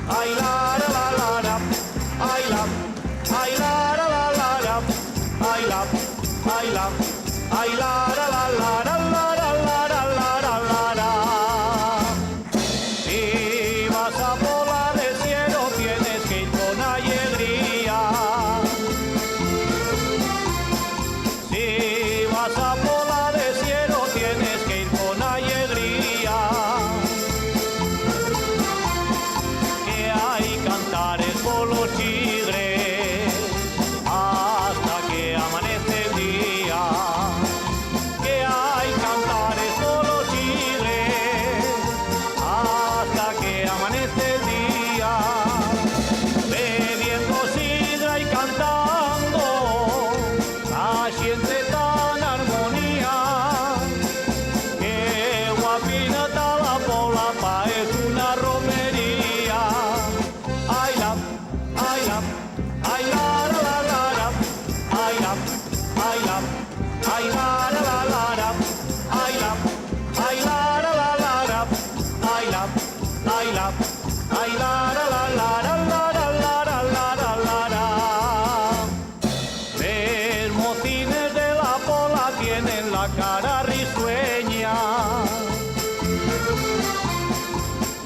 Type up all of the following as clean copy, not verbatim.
ay la la la la, ay la, ay la la la la, ay la, ay la, ay la la la la la la la la la la. Si vas a volar el cielo tienes que ir con alegría. Si vas a volar el cielo tienes que ir con alegría. Que hay cantares por los chigres hasta que amanece el día. Que hay cantares por los chigres hasta que amanece el día. Bebiendo sidra y cantando, la gente tan armonía. Que guapina está la Pola, parece una romería. Ay la, ay la, ay la la la la, ay la, ay la, ay la la la la, ay la, ay la la la la, ay la, ay la, ay la la la la la la la la la. Los mocines de la Pola tienen la cara risueña.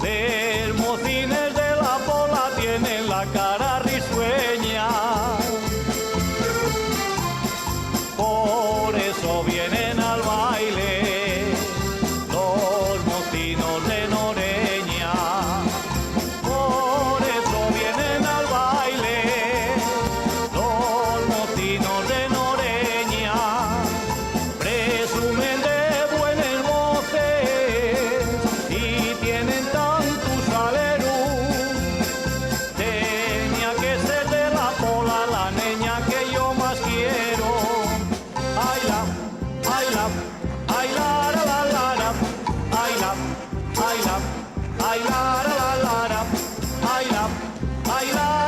Los mocines de la Pola tienen la cara risueña. Por eso vienen al baile los mocinos de Noreña. Por eso vienen al baile los mocinos de Noreña. Presumen de buenos voces y tienen tanto salero. Tenía que ser de la Pola la niña que yo más quiero. Ay la, ay la, ay la la la la, ay la, ay la, ay la la la la, ay la, ay la.